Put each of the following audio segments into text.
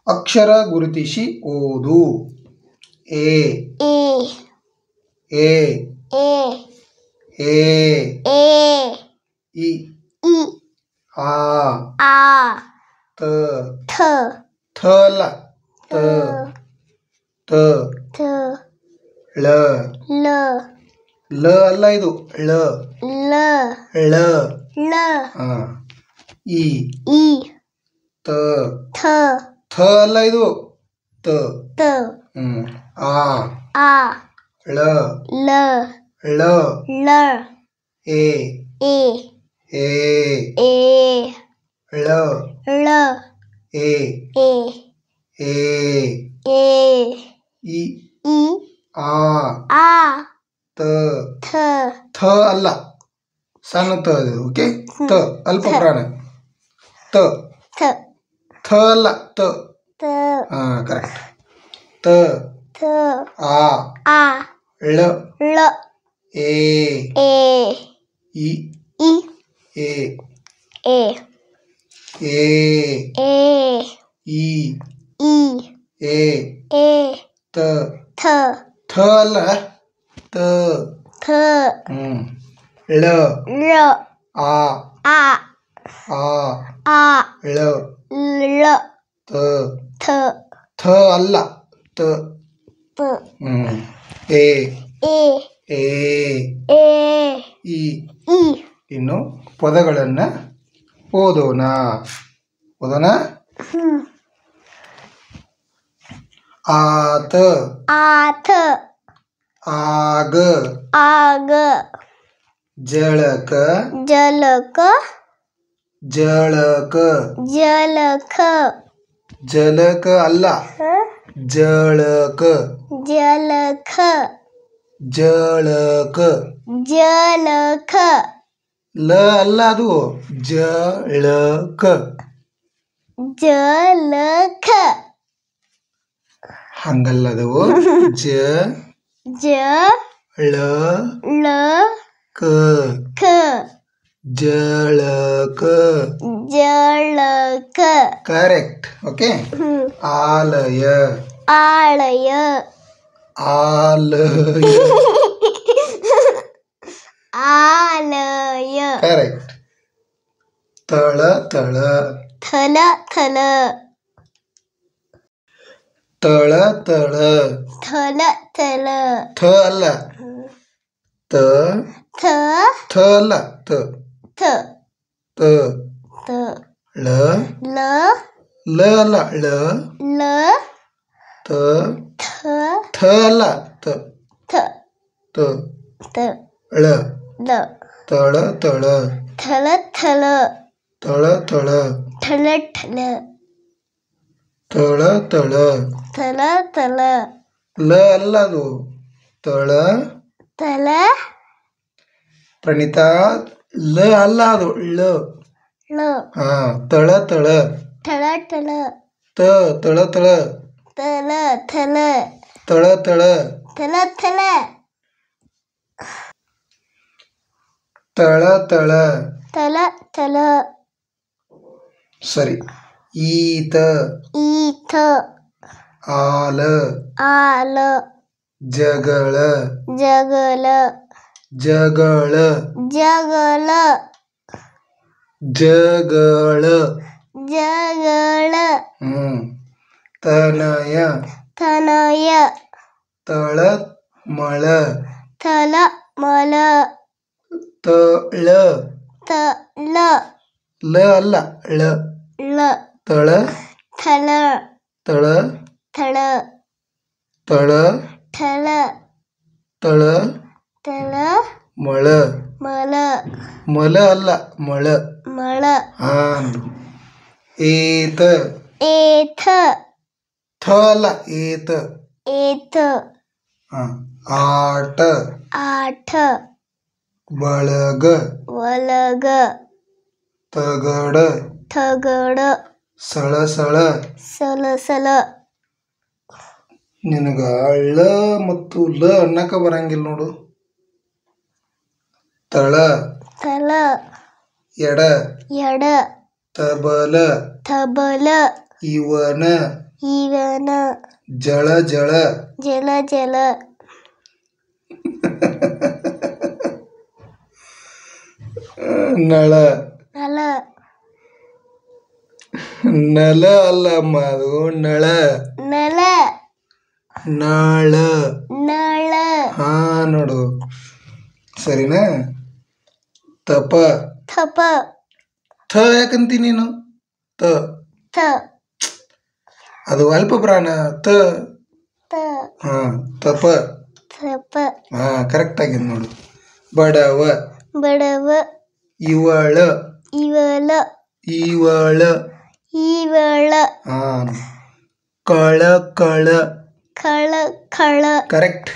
ಅಕ್ಷರ ಗುರುತಿಸಿ ಓದು. A A A E ಆ ತ ಥ ಅಲ್ಲ ತ ತ ಳ ಲ ಅಲ್ಲ ಇದು ಳ ಳ ಇ ತ ಥ ಅಲ್ಲ ಇದು ತ ಆ ಳ ಳ ಎ ಎ ಳ ಎ ಎ ಇ ಆ ತ ಥ ಅಲ್ಲ ಸಣ್ಣ ತ ಓಕೆ ತ ಅಲ್ಪ ಪ್ರಾಣ ತ ಥ ಅಲ್ಲ ತ ಕರೆಕ್ಟ್ ತ ಆ ಳ A E A A E A ತ ಥ ಅಲ್ಲ ತ ಳ ಆ ಳ ತ ಥ ಅಲ್ಲ ತ ಎ ಎ ಇ ಇನ್ನು ಪದಗಳನ್ನು ಓದೋಣ. ಆತ ಆಗ ಜಳಕ ಜಲಕ ಅಲ್ಲ ಜಳಕ ಲ ಅಲ್ಲ ಅದು ಜಳಕ ಹಂಗಲ್ಲದು ಳಕ ಜಳಕ ಕರೆಕ್ಟ್ ಓಕೆ. ಆಲಯ ಕರೆಕ್ಟ್. ತಳ ತಳ ಥ ಅಲ್ಲ ತ ಥ ಅಲ್ಲ ತ ತ ಳ ಲ ಅಲ್ಲ ಳ ತ ಥ ಅಲ್ಲ ತ ತ ಳ ತಳ ತಳ ತಳ ತಳ ಲ ಅಲ್ಲ ಅದು ತಳ ಪ್ರಣೀತಾ ಲ ಅಲ್ಲ ಅದು ಳ ತಳ ತಳ ತ ತಳ ತಳ ತಳ ತಳ ತಳ ಸರಿ. ಈತ ಆಲ ಜಗಳ ತನಯ ತಳಮಳ ತಳ ಲ ಅಲ್ಲ ಳ ತಳ ಮಳ ಮಲ ಅಲ್ಲ ಮಳ ಏತ ಥ ಅಲ್ಲ ಏತ ಆಟ ಬಳಗ ತಗಡ ಸಳ ನಿನಗ ಳ ಮತ್ತು ಲ ಅನ್ನಕ ಬರಂಗಿಲ್ಲ ನೋಡು. ತಳ ಎಡ ತಬಲ ಇವನ ಇವನ ಜಳ ಜಳ ಜಲ ಜಲ ನಳ ನಲ ನಲ ಅಲ್ಲಮ್ಮ ಅದು ನಳ ನಲ ನಾಳ ನಳ ಹಾ ನೋಡು ಸರಿನಾ ತಪ ಥಪ ಥ ಯಾಕಂತಿ ನೀನು ತ ಥ ಅದು ಅಲ್ಪ ಪ್ರಾಣ ತ ತ ಹಾ ತಪ ಥಪ ಹಾ ಕರೆಕ್ಟ್ ಆಗಿದೆ ನೋಡು ಬಡವ ಬಡವ ಇವಳ ಇವಳ ಇವಳ ಇವಳ ಹಾ ಕಳ ಕಳ ಕಳ ಕಳ ಕರೆಕ್ಟ್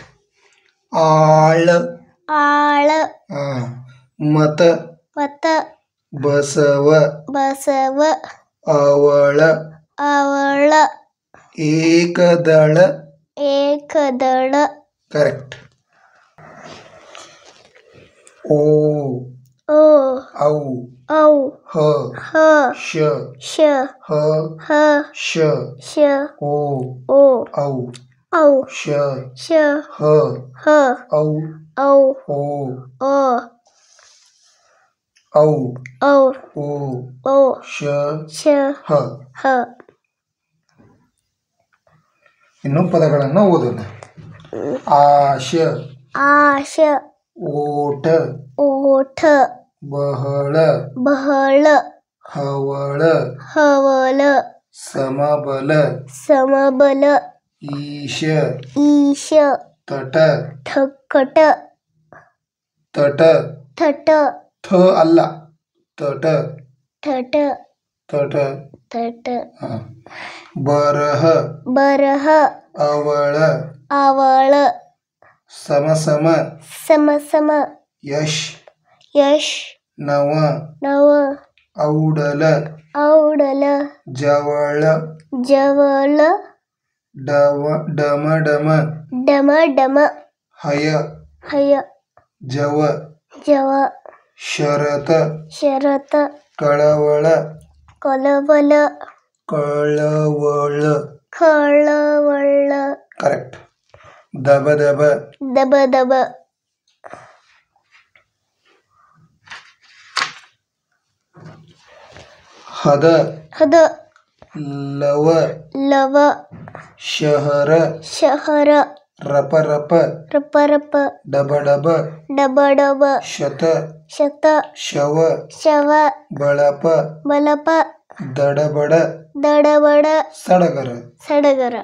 ಆಳ ಆಳ ಹಾ ಮತ ಮತ ಬಸವ ಬಸವ ಅವಳ ಅವಳ ಏಕದಳ ಏಕದಳ ಕರೆಕ್ಟ್ ಓ ಓ ಔ ಔ ಹ ಹ ಶ ಶ ಹ ಹ ಶ ಶ ಓ ಓ ಔ ಔ ಶ ಶ ಹ ಹ ಔ ಔ ಓ ಓ ಔ ಔ ಓ ಓ ಶ ಶ ಹ ಹ ಇನ್ನು ಪದಗಳನ್ನು ಓದೋಣ ಆಶ ಆಶ ಓಟ ಓಠ ಬಹಳ ಬಹಳ ಹವಳ ಹವಳ ಸಮಬಲ ಸಮಬಲ ಈಶ ಈಶ ತಟ ಠಕ್ಕಟ ತಟ ಥಟ ಥ ಅಲ್ಲ ತಟ ಥಟ ತಟ ಥಟ ಹ. ಬರಹ ಬರಹ ಅವಳ ಅವಳ ಸಮ ಸಮ ಸಮ ಸಮ ಯಶ್ ಯಶ್ ನವ ನವ ಔಡಲ ಔಡಲ ಜವಳ ಜವಳ ಡಮ ಡಮ ಡಮ ಡಮ ಡಮ ಹಯ ಹಯ ಜವ ಜವ ಶರತ ಶರತ ಕಳವಳ ಕಳವಳ ಕಳವಳ ಕಳವಳ ಕರೆಕ್ಟ್ ದಬ ದಬ ದಬ ದಬ ಹದ ಹದ ಲವ ಲವ ಶಹರ ಶಹರ ರಪ ರಪ ರಪ ರಪ ಡಬ ಡಬ ಡಬ ಡಬ ಶತ ಶತ ಶವ ಶವ ಬಳಪ ಬಲಪ ದಡಬಡ ದಡಬಡ ಸಡಗರ ಸಡಗರ